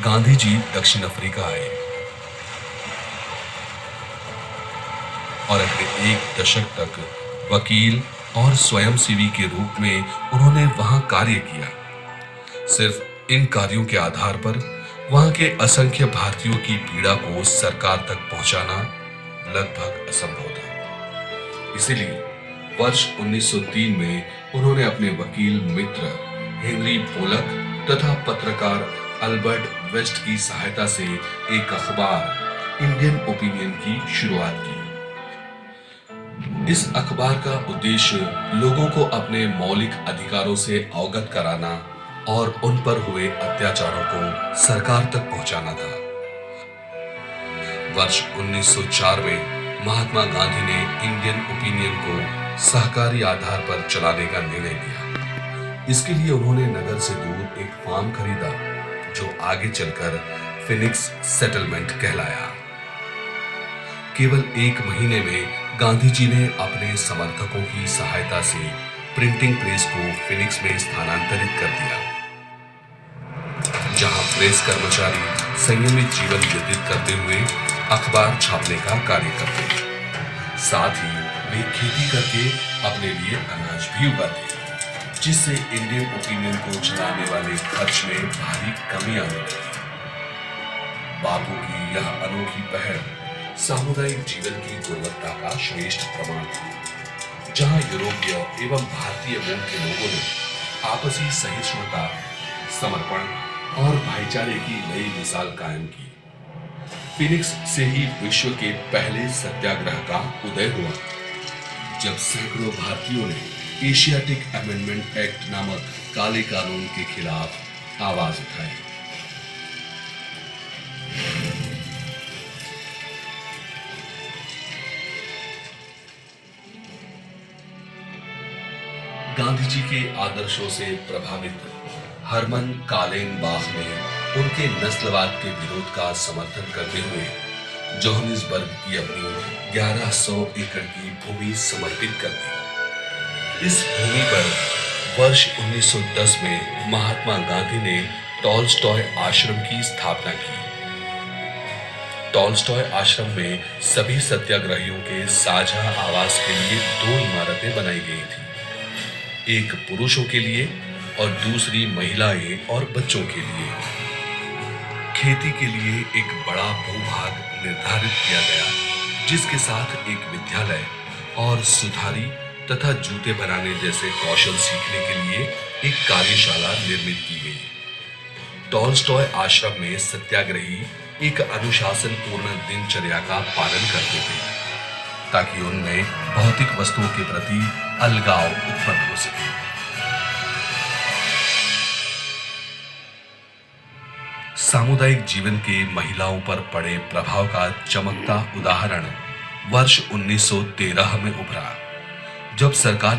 गांधी जी दक्षिण अफ्रीका आए और अगले एक दशक तक वकील और स्वयंसेवी के रूप में उन्होंने वहां कार्य किया। सिर्फ इन कार्यों के आधार पर वहां के असंख्य भारतीयों की पीड़ा को सरकार तक पहुंचाना लगभग असंभव था। इसीलिए वर्ष 1903 में उन्होंने अपने वकील मित्र हेनरी पोलक तथा पत्रकार अल्बर्ट वेस्ट की सहायता से एक अखबार इंडियन ओपिनियन की शुरुआत की। इस अखबार का उद्देश्य लोगों को अपने मौलिक अधिकारों से अवगत कराना और उन पर हुए अत्याचारों को सरकार तक पहुंचाना था। वर्ष 1904 में महात्मा गांधी ने इंडियन ओपिनियन को सहकारी आधार पर चलाने का निर्णय लिया। इसके लिए उन्होंने नगर से दूर एक फार्म खरीदा जो आगे चलकर फिनिक्स सेटलमेंट कहलाया। केवल एक महीने में गांधी जी ने अपने समर्थकों की सहायता से प्रिंटिंग प्रेस को फिनिक्स में स्थानांतरित कर दिया, जहां प्रेस कर्मचारी संयमित जीवन व्यतीत करते हुए अखबार छापने का कार्य करते, साथ ही वे खेती करके अपने लिए अनाज भी उगाते, जिससे इंडियन ओपिनियन को चलाने वाले खर्च में भारी कमी आने लगी। बापू की यह अनोखी पहल सामुदायिक जीवन की गुणवत्ता का श्रेष्ठ प्रमाण थी, जहां यूरोपीय एवं भारतीय मूल के लोगों ने आपसी सहिष्णुता, समर्पण और भाईचारे की नई मिसाल कायम की। फिनिक्स से ही विश्व के पहले सत्याग्रह का उदय हुआ, जब सैकड़ों भारतीयों ने एशियाटिक अमेंडमेंट एक्ट नामक काले कानून के खिलाफ आवाज उठाई। गांधी जी के आदर्शों से प्रभावित हरमन कालेनबाख ने उनके नस्लवाद के विरोध का समर्थन करते हुए जोहानिसबर्ग की अपनी 1100 एकड़ की भूमि समर्पित कर दी। इस भूमि पर वर्ष 1910 में महात्मा गांधी ने टॉलस्टॉय आश्रम की स्थापना की। टॉलस्टॉय आश्रम में सभी सत्याग्रहियों के साझा आवास के लिए 2 इमारतें बनाई गई थी, एक पुरुषों के लिए और दूसरी महिलाएं और बच्चों के लिए। खेती के लिए एक बड़ा भूभाग निर्धारित किया गया, जिसके साथ एक विद्यालय और सुधारी तथा जूते बनाने जैसे कौशल सीखने के लिए एक कार्यशाला निर्मित की गई। टॉलस्टॉय आश्रम में सत्याग्रही एक अनुशासनपूर्ण दिनचर्या का पालन करते थे, ताकि उनमें भौतिक वस्तुओं के प्रति अलगाव उत्पन्न हो सके। सामुदायिक जीवन के महिलाओं पर पड़े प्रभाव का चमकता उदाहरण वर्ष 1913 में उभरा, जब सरकार